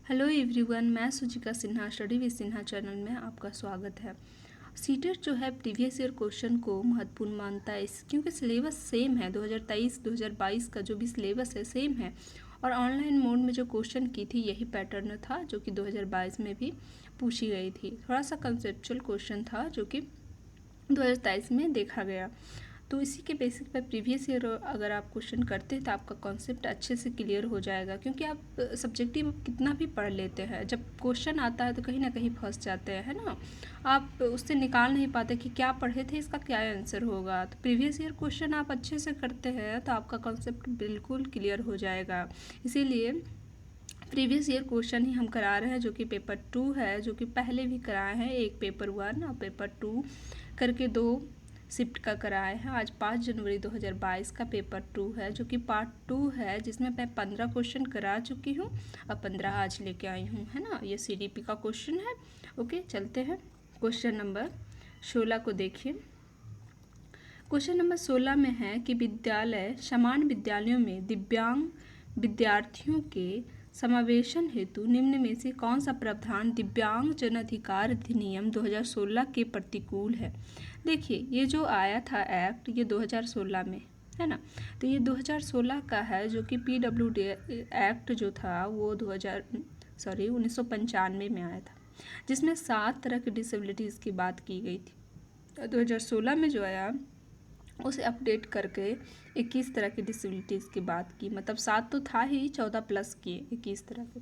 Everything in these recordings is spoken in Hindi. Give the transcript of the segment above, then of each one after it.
हेलो एवरीवन, मैं Suchika Sinha study with Sinha channel में आपका स्वागत है। सीटेट जो है प्रीवियस ईयर क्वेश्चन को महत्वपूर्ण मानता है क्योंकि सिलेबस सेम है। 2023-2022 का जो भी सिलेबस है सेम है और ऑनलाइन मोड में जो क्वेश्चन की थी यही पैटर्न था जो कि 2022 में भी पूछी गई थी। थोड़ा सा कंसेप्चुअल क्वेश्चन था जो कि 2023 में देखा गया। तो इसी के बेसिक पर प्रीवियस ईयर अगर आप क्वेश्चन करते हैं तो आपका कॉन्सेप्ट अच्छे से क्लियर हो जाएगा, क्योंकि आप सब्जेक्टिव कितना भी पढ़ लेते हैं, जब क्वेश्चन आता है तो कहीं ना कहीं फंस जाते हैं, है ना। आप उससे निकाल नहीं पाते कि क्या पढ़े थे, इसका क्या आंसर होगा। तो प्रीवियस ईयर क्वेश्चन आप अच्छे से करते हैं तो आपका कॉन्सेप्ट बिल्कुल क्लियर हो जाएगा। इसीलिए प्रीवियस ईयर क्वेश्चन ही हम करा रहे हैं, जो कि पेपर 2 है, जो कि पहले भी कराए हैं। एक पेपर 1 और पेपर 2 करके 2 शिफ्ट का कराए हैं। आज 5 जनवरी 2022 का पेपर 2 है, जो कि पार्ट 2 है, जिसमें मैं 15 क्वेश्चन करा चुकी हूँ और 15 आज लेके आई हूँ, है ना। ये CDP का क्वेश्चन है। ओके, चलते हैं क्वेश्चन नंबर 16 को देखिए। क्वेश्चन नंबर 16 में है कि विद्यालय समान विद्यालयों में दिव्यांग विद्यार्थियों के समावेशन हेतु निम्न में से कौन सा प्रावधान दिव्यांग जन अधिकार अधिनियम 2016 के प्रतिकूल है। देखिए, ये जो आया था एक्ट, ये 2016 में है ना। तो ये 2016 का है, जो कि PWD एक्ट जो था वो 1995 में आया था, जिसमें 7 तरह की डिसेबिलिटीज़ की बात की गई थी। 2016 में जो आया उसे अपडेट करके 21 तरह की डिसेबिलिटीज़ की बात की, मतलब 7 तो था ही, 14 प्लस किए 21 तरह के।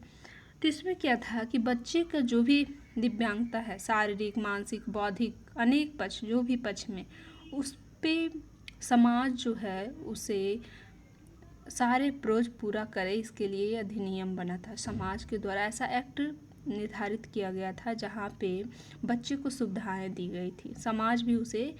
तो इसमें क्या था कि बच्चे का जो भी दिव्यांगता है, शारीरिक, मानसिक, बौद्धिक, अनेक पक्ष, जो भी पक्ष में, उस पे समाज जो है उसे सारे प्रोज पूरा करे, इसके लिए ये अधिनियम बना था। समाज के द्वारा ऐसा एक्ट निर्धारित किया गया था जहाँ पे बच्चे को सुविधाएं दी गई थी, समाज भी उसे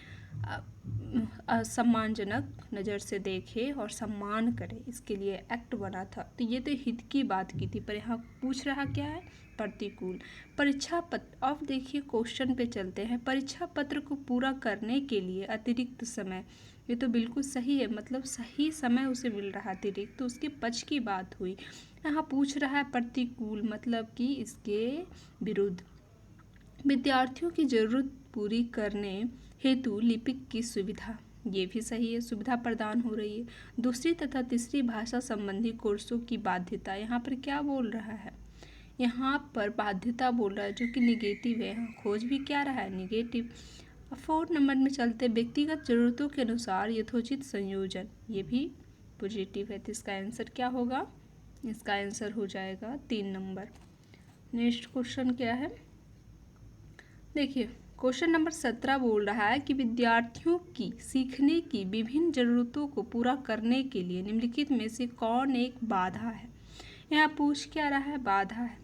सम्मानजनक नज़र से देखे और सम्मान करे, इसके लिए एक्ट बना था। तो ये तो हित की बात की थी, पर यहाँ पूछ रहा क्या है, प्रतिकूल। परीक्षा पत्र, अब देखिए क्वेश्चन पे चलते हैं। परीक्षा पत्र को पूरा करने के लिए अतिरिक्त समय, ये तो बिल्कुल सही है, मतलब सही समय उसे मिल रहा है अतिरिक्त, तो उसके पक्ष की बात हुई। यहाँ पूछ रहा है प्रतिकूल, मतलब कि इसके विरुद्ध। विद्यार्थियों की ज़रूरत पूरी करने हेतु लिपिक की सुविधा, ये भी सही है, सुविधा प्रदान हो रही है। दूसरी तथा तीसरी भाषा संबंधी कोर्सों की बाध्यता, यहाँ पर क्या बोल रहा है, यहाँ पर बाध्यता बोल रहा है, जो कि निगेटिव है। यहाँ खोज भी क्या रहा है, निगेटिव। 4 नंबर में चलते, व्यक्तिगत जरूरतों के अनुसार यथोचित संयोजन, ये भी पॉजिटिव है। तो इसका आंसर क्या होगा, इसका आंसर हो जाएगा 3 नंबर। नेक्स्ट क्वेश्चन क्या है, देखिए क्वेश्चन नंबर 17 बोल रहा है कि विद्यार्थियों की सीखने की विभिन्न जरूरतों को पूरा करने के लिए निम्नलिखित में से कौन एक बाधा है। यहाँ पूछ क्या रहा है, बाधा है।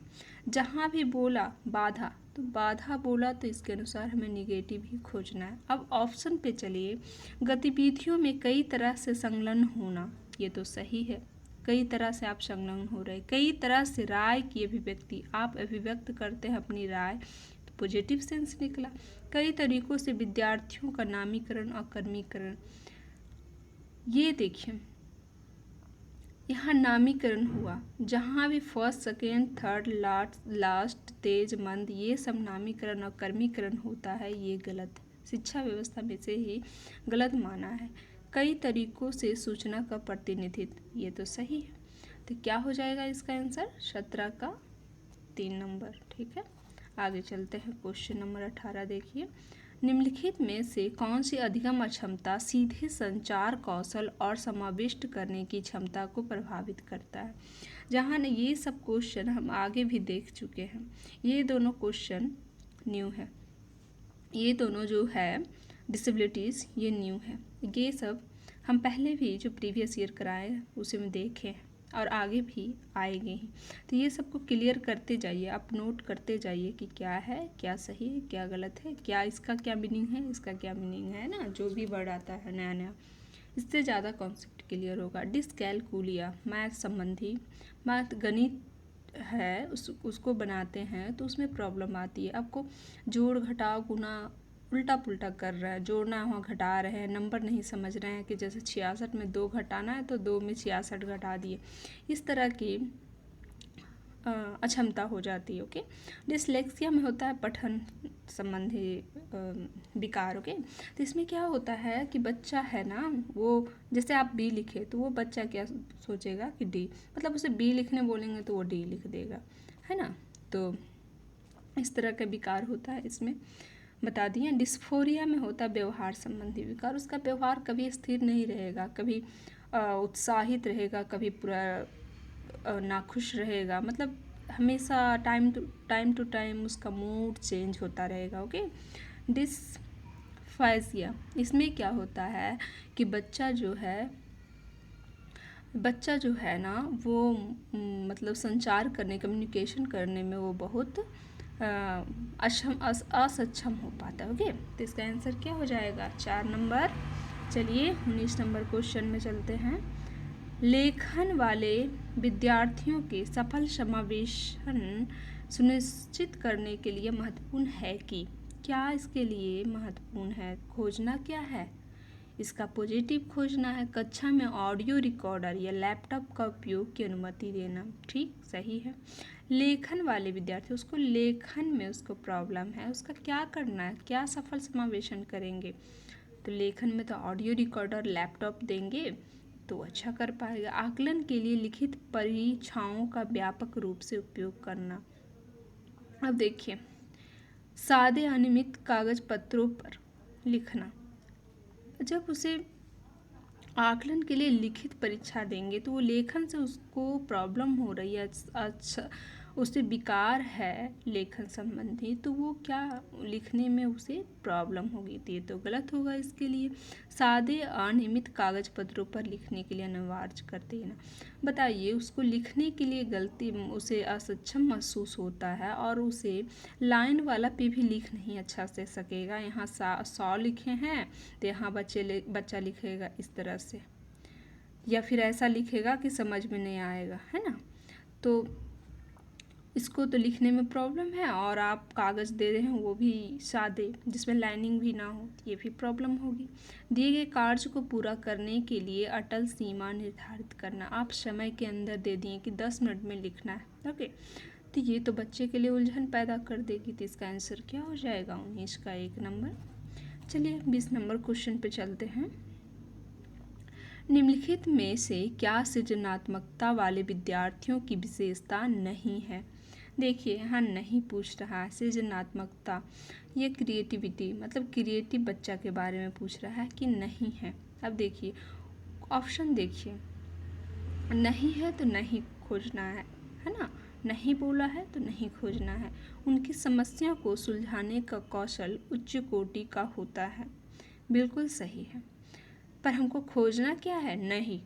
जहाँ भी बोला बाधा, तो बाधा बोला तो इसके अनुसार हमें निगेटिव ही खोजना है। अब ऑप्शन पे चलिए। गतिविधियों में कई तरह से संलग्न होना, ये तो सही है, कई तरह से आप संलग्न हो रहे। कई तरह से राय की अभिव्यक्ति, आप अभिव्यक्त करते हैं अपनी राय, तो पॉजिटिव सेंस निकला। कई तरीकों से विद्यार्थियों का नामीकरण और कर्मीकरण, ये देखिए यहाँ नामीकरण हुआ, जहाँ भी फर्स्ट, सेकेंड, थर्ड, लास्ट, तेज, मंद, ये सब नामीकरण और कर्मीकरण होता है, ये गलत है। शिक्षा व्यवस्था में से ही गलत माना है। कई तरीकों से सूचना का प्रतिनिधित्व, ये तो सही है। तो क्या हो जाएगा इसका आंसर, 17 का 3 नंबर। ठीक है, आगे चलते हैं। क्वेश्चन नंबर 18 देखिए। निम्नलिखित में से कौन सी अधिगम अक्षमता सीधे संचार कौशल और समाविष्ट करने की क्षमता को प्रभावित करता है। जहाँ न ये सब क्वेश्चन हम आगे भी देख चुके हैं, ये दोनों क्वेश्चन न्यू है, ये दोनों जो है डिसेबिलिटीज़ ये न्यू है। ये सब हम पहले भी जो प्रीवियस ईयर कराए उसे में देखे हैं और आगे भी आएंगे ही। तो ये सबको क्लियर करते जाइए, आप नोट करते जाइए कि क्या है, क्या सही है, क्या गलत है, क्या इसका क्या मीनिंग है, इसका क्या मीनिंग है ना। जो भी वर्ड आता है नया नया, इससे ज़्यादा कॉन्सेप्ट क्लियर होगा। डिस्कैलकुलिया, मैथ संबंधी, मैथ गणित है, उसको बनाते हैं तो उसमें प्रॉब्लम आती है। आपको जोड़ घटाव गुना उल्टा पुल्टा कर रहा है, जोड़ना वहाँ घटा रहे हैं, नंबर नहीं समझ रहे हैं कि जैसे 66 में 2 घटाना है तो 2 में 66 घटा दिए। इस तरह की अक्षमता हो जाती है। ओके, डिसलेक्सिया में होता है पठन संबंधी विकार। ओके, तो इसमें क्या होता है कि बच्चा है ना, वो जैसे आप बी लिखे तो वो बच्चा क्या सोचेगा कि डी, मतलब उसे बी लिखने बोलेंगे तो वो डी लिख देगा, है ना। तो इस तरह का विकार होता है, इसमें बता दिए। डिस्फोरिया में होता है व्यवहार संबंधी विकार। उसका व्यवहार कभी स्थिर नहीं रहेगा, कभी उत्साहित रहेगा, कभी पूरा नाखुश रहेगा, मतलब हमेशा टाइम टू टाइम उसका मूड चेंज होता रहेगा। ओके, डिसफेजिया, इसमें क्या होता है कि बच्चा जो है ना वो मतलब संचार करने, कम्युनिकेशन करने में वो बहुत असक्षम हो पाता है। ओके, तो इसका आंसर क्या हो जाएगा? 4 नंबर। चलिए 19 नंबर क्वेश्चन में चलते हैं। लेखन वाले विद्यार्थियों के सफल समावेशन सुनिश्चित करने के लिए महत्वपूर्ण है कि, क्या इसके लिए महत्वपूर्ण है? खोजना क्या है? इसका पॉजिटिव खोजना है। कक्षा में ऑडियो रिकॉर्डर या लैपटॉप का उपयोग की अनुमति देना। ठीक, सही है। लेखन वाले विद्यार्थी, उसको लेखन में उसको प्रॉब्लम है, उसका क्या करना है, क्या सफल समावेशन करेंगे? तो लेखन में तो ऑडियो रिकॉर्डर, लैपटॉप देंगे तो अच्छा कर पाएगा। आकलन के लिए लिखित परीक्षाओं का व्यापक रूप से उपयोग करना। अब देखिए, सादे अनियमित कागज पत्रों पर लिखना, जब उसे आकलन के लिए लिखित परीक्षा देंगे तो वो लेखन से उसको प्रॉब्लम हो रही है, अच्छा उसे विकार है लेखन संबंधी, तो वो क्या लिखने में उसे प्रॉब्लम होगी, तो ये तो गलत होगा इसके लिए। सादे अनियमित कागज पत्रों पर लिखने के लिए अनिवार्य कर देना। बताइए, उसको लिखने के लिए गलती, उसे असक्षम महसूस होता है और उसे लाइन वाला पे भी लिख नहीं अच्छा से सकेगा। यहाँ 100 लिखे हैं तो यहाँ बच्चा लिखेगा इस तरह से, या फिर ऐसा लिखेगा कि समझ में नहीं आएगा, है ना। तो इसको तो लिखने में प्रॉब्लम है, और आप कागज़ दे रहे हैं वो भी सादे जिसमें लाइनिंग भी ना हो, ये भी प्रॉब्लम होगी। दिए गए कार्य को पूरा करने के लिए अटल सीमा निर्धारित करना। आप समय के अंदर दे दिए कि 10 मिनट में लिखना है। ओके, तो ये तो बच्चे के लिए उलझन पैदा कर देगी, तो इसका आंसर क्या हो जाएगा? 19 का 1 नंबर। चलिए 20 नंबर क्वेश्चन पे चलते हैं। निम्नलिखित में से क्या सृजनात्मकता वाले विद्यार्थियों की विशेषता नहीं है? देखिए, यहाँ नहीं पूछ रहा है सृजनात्मकता, ये क्रिएटिविटी, मतलब क्रिएटिव बच्चा के बारे में पूछ रहा है कि नहीं है। अब देखिए ऑप्शन, देखिए नहीं है तो नहीं खोजना है ना, नहीं बोला है तो नहीं खोजना है। उनकी समस्या को सुलझाने का कौशल उच्च कोटि का होता है, बिल्कुल सही है। पर हमको खोजना क्या है? नहीं।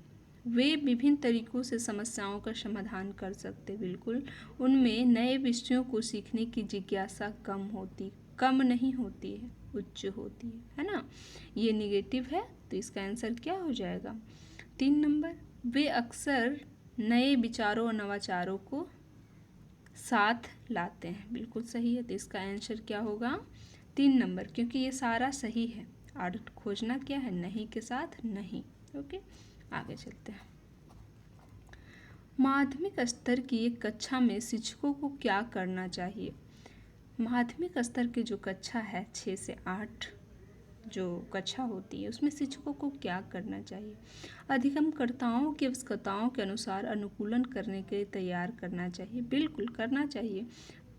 वे विभिन्न तरीकों से समस्याओं का समाधान कर सकते, बिल्कुल। उनमें नए विषयों को सीखने की जिज्ञासा कम नहीं होती है, उच्च होती है ना। ये निगेटिव है, तो इसका आंसर क्या हो जाएगा? 3 नंबर। वे अक्सर नए विचारों और नवाचारों को साथ लाते हैं, बिल्कुल सही है। तो इसका आंसर क्या होगा? 3 नंबर, क्योंकि ये सारा सही है। और खोजना क्या है? नहीं के साथ नहीं। ओके, आगे चलते हैं। माध्यमिक स्तर की एक कक्षा में शिक्षकों को क्या करना चाहिए? माध्यमिक स्तर की जो कक्षा है 6 से 8 जो कक्षा होती है, उसमें शिक्षकों को क्या करना चाहिए? अधिगमकर्ताओं की आवश्यकताओं के अनुसार अनुकूलन करने के लिए तैयार करना चाहिए, बिल्कुल करना चाहिए।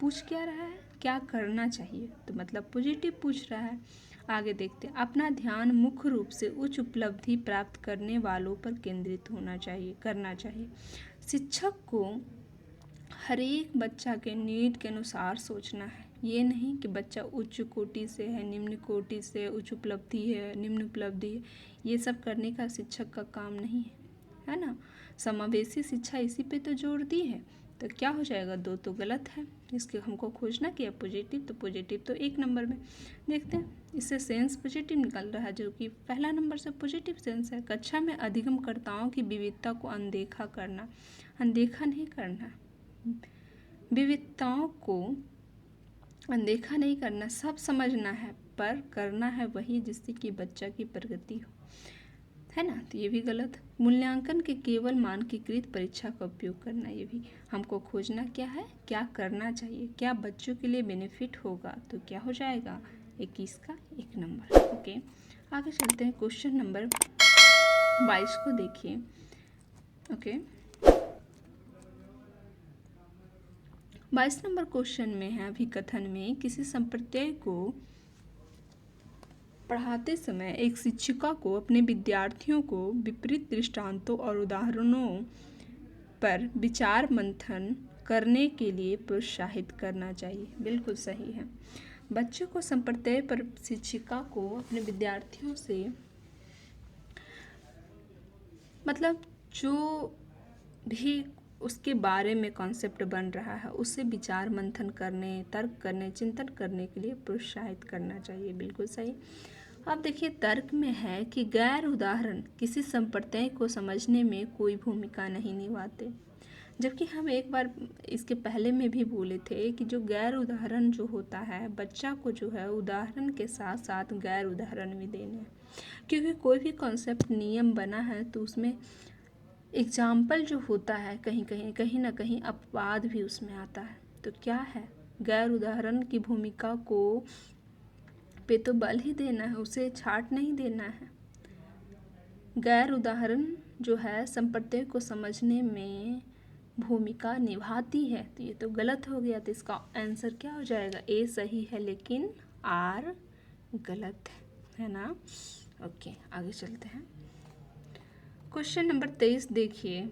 पूछ क्या रहा है? क्या करना चाहिए, तो मतलब पॉजिटिव पूछ रहा है। आगे देखते हैं। अपना ध्यान मुख्य रूप से उच्च उपलब्धि प्राप्त करने वालों पर केंद्रित करना चाहिए। शिक्षक को हर एक बच्चा के नीड के अनुसार सोचना है, ये नहीं कि बच्चा उच्च कोटि से है, निम्न कोटि से, उच्च उपलब्धि है, निम्न उपलब्धि है, ये सब करने का शिक्षक का काम नहीं है ना। समावेशी शिक्षा इसी पे तो जोर दी है, तो क्या हो जाएगा? 2 तो गलत है, इसके हमको खोजना क्या? पॉजिटिव, तो पॉजिटिव तो 1 नंबर में। देखते हैं, इससे सेंस पॉजिटिव निकल रहा है, जो कि पहला नंबर से पॉजिटिव सेंस है। कक्षा में अधिगमकर्ताओं की विविधता को अनदेखा नहीं करना, विविधताओं को अनदेखा नहीं करना, सब समझना है, पर करना है वही जिससे कि बच्चा की प्रगति हो, है ना, तो ये भी गलत। मूल्यांकन के केवल मानकीकृत परीक्षा का उपयोग करना, ये भी हमको खोजना क्या है, क्या करना चाहिए, क्या बच्चों के लिए बेनिफिट होगा, तो क्या हो जाएगा 21 का 1 नंबर। ओके, आगे चलते हैं। क्वेश्चन नंबर 22 को देखिए। ओके, 22 नंबर क्वेश्चन में है अभिकथन में, किसी संप्रदाय को पढ़ाते समय एक शिक्षिका को अपने विद्यार्थियों को विपरीत दृष्टांतों और उदाहरणों पर विचार मंथन करने के लिए प्रोत्साहित करना चाहिए। बिल्कुल सही है। बच्चों को संप्रदाय पर शिक्षिका को अपने विद्यार्थियों से मतलब जो भी उसके बारे में कॉन्सेप्ट बन रहा है उससे विचार मंथन करने, तर्क करने, चिंतन करने के लिए प्रोत्साहित करना चाहिए। बिल्कुल सही। अब देखिए, तर्क में है कि गैर उदाहरण किसी संप्रदाय को समझने में कोई भूमिका नहीं निभाते, जबकि हम एक बार इसके पहले में भी बोले थे कि जो गैर उदाहरण जो होता है, बच्चा को जो है उदाहरण के साथ साथ गैर उदाहरण भी देने हैं, क्योंकि कोई भी कॉन्सेप्ट नियम बना है तो उसमें एग्जाम्पल जो होता है कहीं ना कहीं अपवाद भी उसमें आता है। तो क्या है, गैर उदाहरण की भूमिका को पे तो बल ही देना है, उसे छाट नहीं देना है। गैर उदाहरण जो है संप्रदाय को समझने में भूमिका निभाती है, तो ये तो गलत हो गया। तो इसका आंसर क्या हो जाएगा, ए सही है लेकिन आर गलत है ना। ओके, आगे चलते हैं। क्वेश्चन नंबर 23 देखिए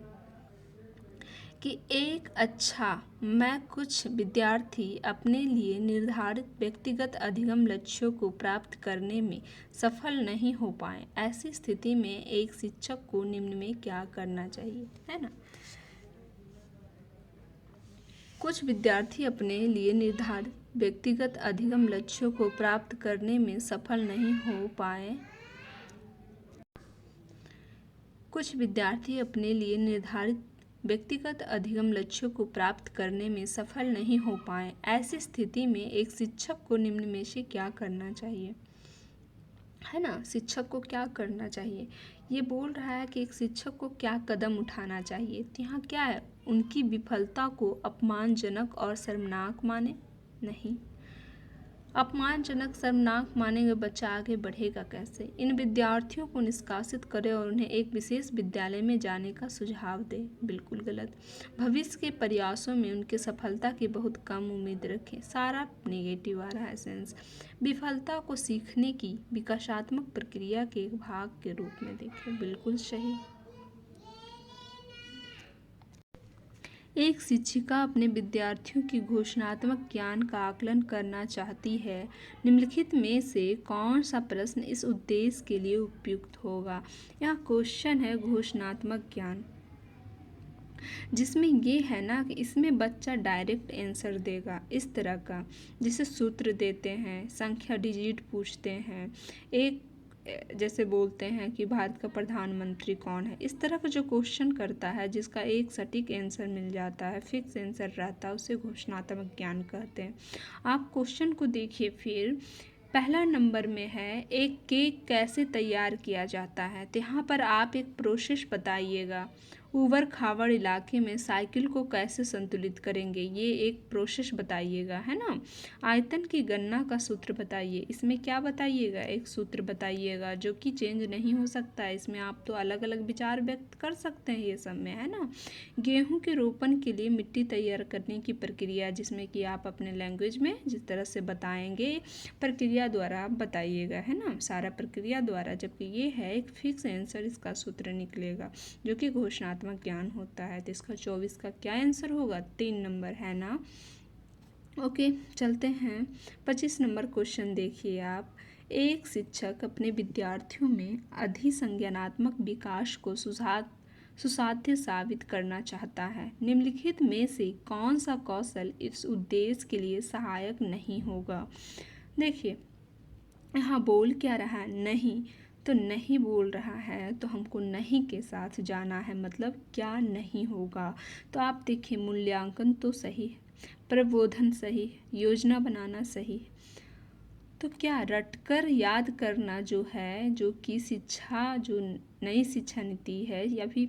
कि एक अच्छा मैं कुछ विद्यार्थी अपने लिए निर्धारित व्यक्तिगत अधिगम लक्ष्यों को प्राप्त करने में सफल नहीं हो पाए, ऐसी स्थिति में एक शिक्षक को निम्न में क्या करना चाहिए, है ना। कुछ विद्यार्थी अपने लिए निर्धारित व्यक्तिगत अधिगम लक्ष्यों को प्राप्त करने में सफल नहीं हो पाए, कुछ विद्यार्थी अपने लिए निर्धारित व्यक्तिगत अधिगम लक्ष्यों को प्राप्त करने में सफल नहीं हो पाए, ऐसी स्थिति में एक शिक्षक को निम्न में से क्या करना चाहिए, है ना। शिक्षक को क्या करना चाहिए, ये बोल रहा है कि एक शिक्षक को क्या कदम उठाना चाहिए। तो यहाँ क्या है, उनकी विफलता को अपमानजनक और शर्मनाक माने नहीं। अपमानजनक शर्मनाक मानेंगे बच्चा आगे बढ़ेगा कैसे। इन विद्यार्थियों को निष्कासित करें और उन्हें एक विशेष विद्यालय में जाने का सुझाव दें, बिल्कुल गलत। भविष्य के प्रयासों में उनके सफलता की बहुत कम उम्मीद रखें, सारा नेगेटिव आ रहा है सेंस। विफलता को सीखने की विकासात्मक प्रक्रिया के एक भाग के रूप में देखें, बिल्कुल सही। एक शिक्षिका अपने विद्यार्थियों की घोषणात्मक ज्ञान का आकलन करना चाहती है, निम्नलिखित में से कौन सा प्रश्न इस उद्देश्य के लिए उपयुक्त होगा। यह क्वेश्चन है घोषणात्मक ज्ञान, जिसमें ये है ना कि इसमें बच्चा डायरेक्ट आंसर देगा इस तरह का, जिसे सूत्र देते हैं, संख्या डिजिट पूछते हैं, एक जैसे बोलते हैं कि भारत का प्रधानमंत्री कौन है, इस तरह का जो क्वेश्चन करता है जिसका एक सटीक आंसर मिल जाता है, फिक्स आंसर रहता है, उसे घोषणात्मक ज्ञान कहते हैं। आप क्वेश्चन को देखिए। फिर पहला नंबर में है एक केक कैसे तैयार किया जाता है, तो यहाँ पर आप एक प्रोसेस बताइएगा। ऊबड़ खाबड़ इलाके में साइकिल को कैसे संतुलित करेंगे, ये एक प्रोसेस बताइएगा, है ना। आयतन की गणना का सूत्र बताइए, इसमें क्या बताइएगा, एक सूत्र बताइएगा जो कि चेंज नहीं हो सकता है। इसमें आप तो अलग अलग विचार व्यक्त कर सकते हैं ये सब में, है ना। गेहूं के रोपण के लिए मिट्टी तैयार करने की प्रक्रिया, जिसमें कि आप अपने लैंग्वेज में जिस तरह से बताएंगे प्रक्रिया द्वारा आप बताइएगा, है ना, सारा प्रक्रिया द्वारा। जबकि ये है एक फिक्स आंसर, इसका सूत्र निकलेगा जो कि घोषणात्मक ज्ञान होता है। तो इसका 24 का क्या आंसर होगा, 3 नंबर, है ना। ओके, चलते हैं 25 नंबर क्वेश्चन देखिए आप। एक शिक्षक अपने विद्यार्थियों में अधिसंज्ञानात्मक विकास को सुसाध्य साबित करना चाहता है, निम्नलिखित में से कौन सा कौशल इस उद्देश्य के लिए सहायक नहीं होगा। देखिए, यहाँ बोल क्या रहा है, नहीं, तो नहीं बोल रहा है तो हमको नहीं के साथ जाना है, मतलब क्या नहीं होगा। तो आप देखिए, मूल्यांकन तो सही है, प्रबोधन सही है, योजना बनाना सही है, तो क्या रटकर याद करना जो है, जो कि शिक्षा, जो नई शिक्षा नीति है या फिर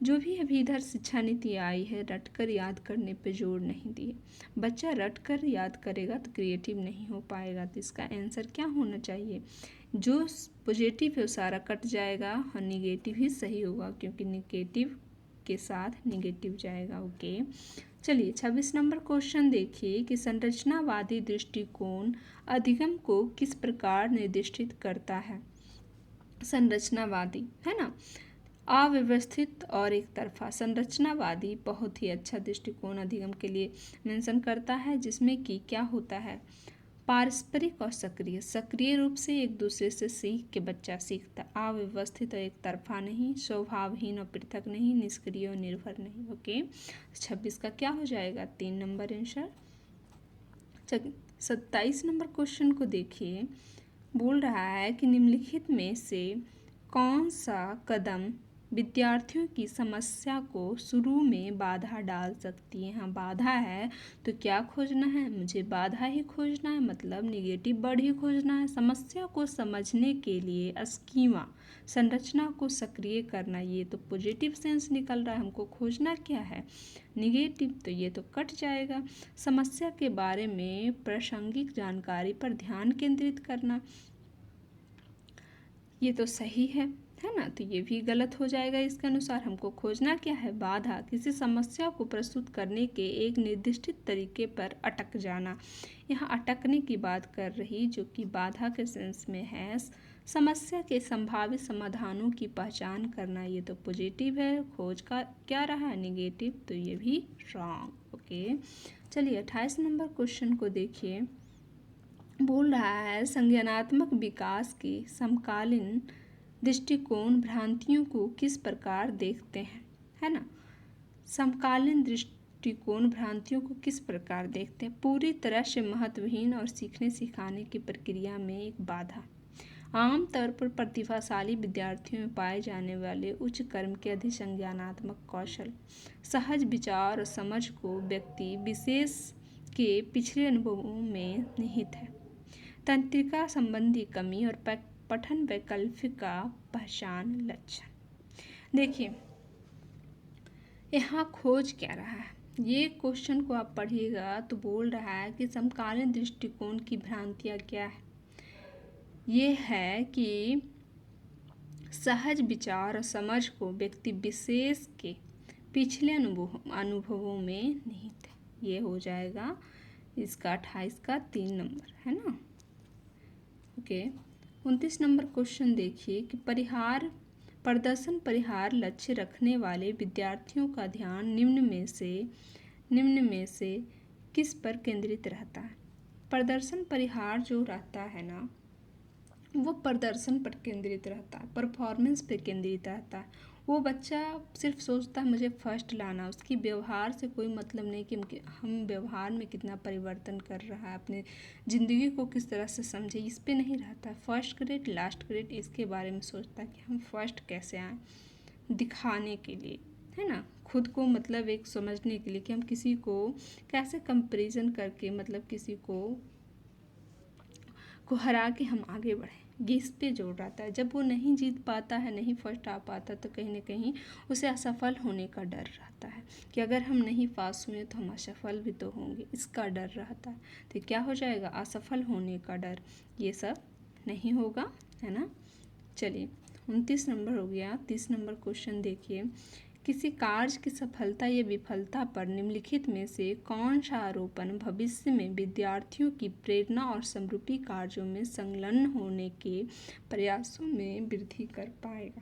जो भी अभी इधर शिक्षा नीति आई है, रटकर याद करने पे जोर नहीं दिए। बच्चा रटकर याद करेगा तो क्रिएटिव नहीं हो पाएगा। तो इसका आंसर क्या होना चाहिए? जो पॉजिटिव है वो सारा कट जाएगा और निगेटिव ही सही होगा, क्योंकि निगेटिव के साथ निगेटिव जाएगा। ओके, चलिए 26 नंबर क्वेश्चन देखिए कि संरचनावादी दृष्टिकोण अधिगम को किस प्रकार निर्दिष्टित करता है। संरचनावादी है ना, अव्यवस्थित और एक तरफा। संरचनावादी बहुत ही अच्छा दृष्टिकोण अधिगम के लिए मेंशन करता है, जिसमें कि क्या होता है, पारस्परिक और सक्रिय। सक्रिय रूप से एक दूसरे से सीख के बच्चा सीखता। अव्यवस्थित और एक तरफा नहीं, स्वभावहीन और पृथक नहीं, निष्क्रिय और निर्भर नहीं। ओके, 26 का क्या हो जाएगा? 3 नंबर आंसर। 27 नंबर क्वेश्चन को देखिए, बोल रहा है कि निम्नलिखित में से कौन सा कदम विद्यार्थियों की समस्या को शुरू में बाधा डाल सकती है। हाँ, बाधा है तो क्या खोजना है? मुझे बाधा ही खोजना है, मतलब निगेटिव वर्ड ही खोजना है। समस्या को समझने के लिए स्कीमा, संरचना को सक्रिय करना, ये तो पॉजिटिव सेंस निकल रहा है। हमको खोजना क्या है? निगेटिव, तो ये तो कट जाएगा। समस्या के बारे में प्रासंगिक जानकारी पर ध्यान केंद्रित करना, ये तो सही है ना? तो ये भी गलत हो जाएगा इसके अनुसार। हमको खोजना क्या है? बाधा, किसी समस्या को प्रस्तुत करने के एक निर्दिष्ट तरीके पर अटक जाना। यहाँ अटकने की बात कर रही, जो कि बाधा के सेंस में है। समस्या के संभावित समाधानों की पहचान करना, ये तो पॉजिटिव है। खोज का क्या रहा है? निगेटिव, तो ये भी रॉन्ग। ओके, चलिए 28 नंबर क्वेश्चन को देखिए, बोल रहा है संज्ञानात्मक विकास के समकालीन दृष्टिकोण भ्रांतियों को किस प्रकार देखते हैं, है ना? समकालीन दृष्टिकोण भ्रांतियों को किस प्रकार देखते हैं? पूरी तरह से महत्वहीन और सीखने सिखाने की प्रक्रिया में एक बाधा। आमतौर पर प्रतिभाशाली विद्यार्थियों में पाए जाने वाले उच्च क्रम के अधिसंज्ञानात्मक कौशल, सहज विचार और समझ को व्यक्ति विशेष के पिछले अनुभवों में निहित है। तंत्रिका संबंधी कमी और पठन वैकल्पिक का पहचान लक्षण। देखिए यहाँ खोज क्या रहा है, ये क्वेश्चन को आप पढ़िएगा तो बोल रहा है कि समकालीन दृष्टिकोण की भ्रांतियाँ क्या है। ये है कि सहज विचार और समझ को व्यक्ति विशेष के पिछले अनुभवों में निहित है। ये हो जाएगा इसका 28 का 3 नंबर, है ना? ओके, 29 नंबर क्वेश्चन देखिए कि प्रदर्शन परिहार लक्ष्य रखने वाले विद्यार्थियों का ध्यान निम्न में से किस पर केंद्रित रहता है? प्रदर्शन परिहार जो रहता है ना, वो प्रदर्शन पर केंद्रित रहता है, परफॉर्मेंस पे केंद्रित रहता है। वो बच्चा सिर्फ सोचता है मुझे फर्स्ट लाना, उसकी व्यवहार से कोई मतलब नहीं कि हम व्यवहार में कितना परिवर्तन कर रहा है, अपने ज़िंदगी को किस तरह से समझे, इस पे नहीं रहता है। फर्स्ट ग्रेड लास्ट ग्रेड इसके बारे में सोचता है कि हम फर्स्ट कैसे आएँ, दिखाने के लिए, है ना? खुद को मतलब एक समझने के लिए कि हम किसी को कैसे कंपेरिजन करके मतलब किसी को हरा के हम आगे बढ़ें, ये इस पे जोर रहता है। जब वो नहीं जीत पाता है, नहीं फर्स्ट आ पाता, तो कहीं ना कहीं उसे असफल होने का डर रहता है कि अगर हम नहीं पास हुए तो हम असफल भी तो होंगे, इसका डर रहता है। तो क्या हो जाएगा? असफल होने का डर, ये सब नहीं होगा, है ना? चलिए 29 नंबर हो गया। 30 नंबर क्वेश्चन देखिए, किसी कार्य की सफलता या विफलता पर निम्नलिखित में से कौन सा आरोपण भविष्य में विद्यार्थियों की प्रेरणा और समरूपी कार्यों में संलग्न होने के प्रयासों में वृद्धि कर पाएगा?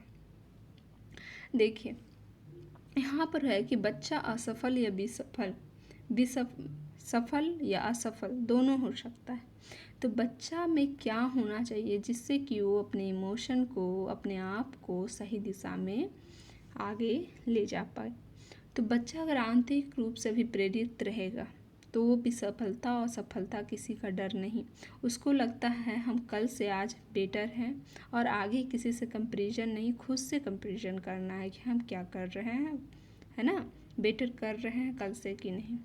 देखिए यहाँ पर है कि बच्चा असफल या सफल या असफल दोनों हो सकता है। तो बच्चा में क्या होना चाहिए जिससे कि वो अपने इमोशन को, अपने आप को सही दिशा में आगे ले जा पाए? तो बच्चा अगर आंतरिक रूप से भी प्रेरित रहेगा तो वो भी सफलता और सफलता किसी का डर नहीं, उसको लगता है हम कल से आज बेटर हैं और आगे किसी से कंपैरिजन नहीं, खुद से कंपैरिजन करना है कि हम क्या कर रहे हैं, है ना? बेटर कर रहे हैं कल से कि नहीं।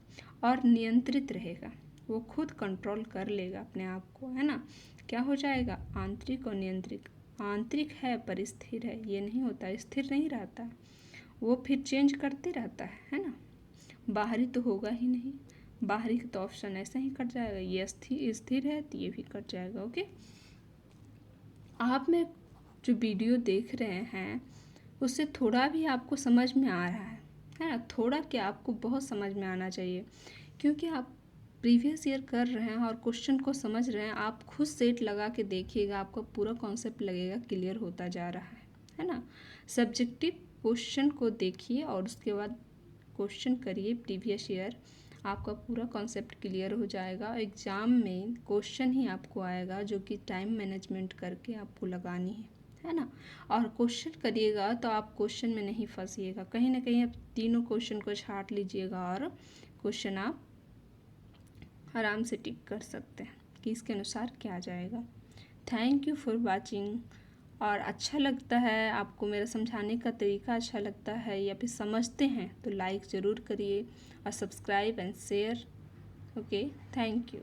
और नियंत्रित रहेगा, वो खुद कंट्रोल कर लेगा अपने आप को, है ना? क्या हो जाएगा, आंतरिक और नियंत्रित। आंतरिक है पर स्थिर है, ये नहीं होता, स्थिर नहीं रहता, वो फिर चेंज करते रहता है ना। बाहरी तो होगा ही नहीं, बाहरी का तो ऑप्शन ऐसा ही कट जाएगा, ये स्थिर है तो ये भी कट जाएगा। ओके, आप में जो वीडियो देख रहे हैं उससे थोड़ा भी आपको समझ में आ रहा है ना, थोड़ा क्या, आपको बहुत समझ में आना चाहिए, क्योंकि आप प्रीवियस ईयर कर रहे हैं और क्वेश्चन को समझ रहे हैं। आप खुद सेट लगा के देखिएगा, आपका पूरा कॉन्सेप्ट लगेगा क्लियर होता जा रहा है ना। सब्जेक्टिव क्वेश्चन को देखिए और उसके बाद क्वेश्चन करिए प्रीवियस ईयर, आपका पूरा कॉन्सेप्ट क्लियर हो जाएगा। एग्ज़ाम में क्वेश्चन ही आपको आएगा जो कि टाइम मैनेजमेंट करके आपको लगानी है ना। और क्वेश्चन करिएगा तो आप क्वेश्चन में नहीं फंसिएगा, कहीं ना कहीं आप तीनों क्वेश्चन को छाट लीजिएगा और क्वेश्चन आप आराम से टिक कर सकते हैं कि इसके अनुसार क्या जाएगा। Thank you for watching. और अच्छा लगता है आपको मेरा समझाने का तरीका, अच्छा लगता है या फिर समझते हैं तो लाइक ज़रूर करिए और subscribe and share. Okay, thank you.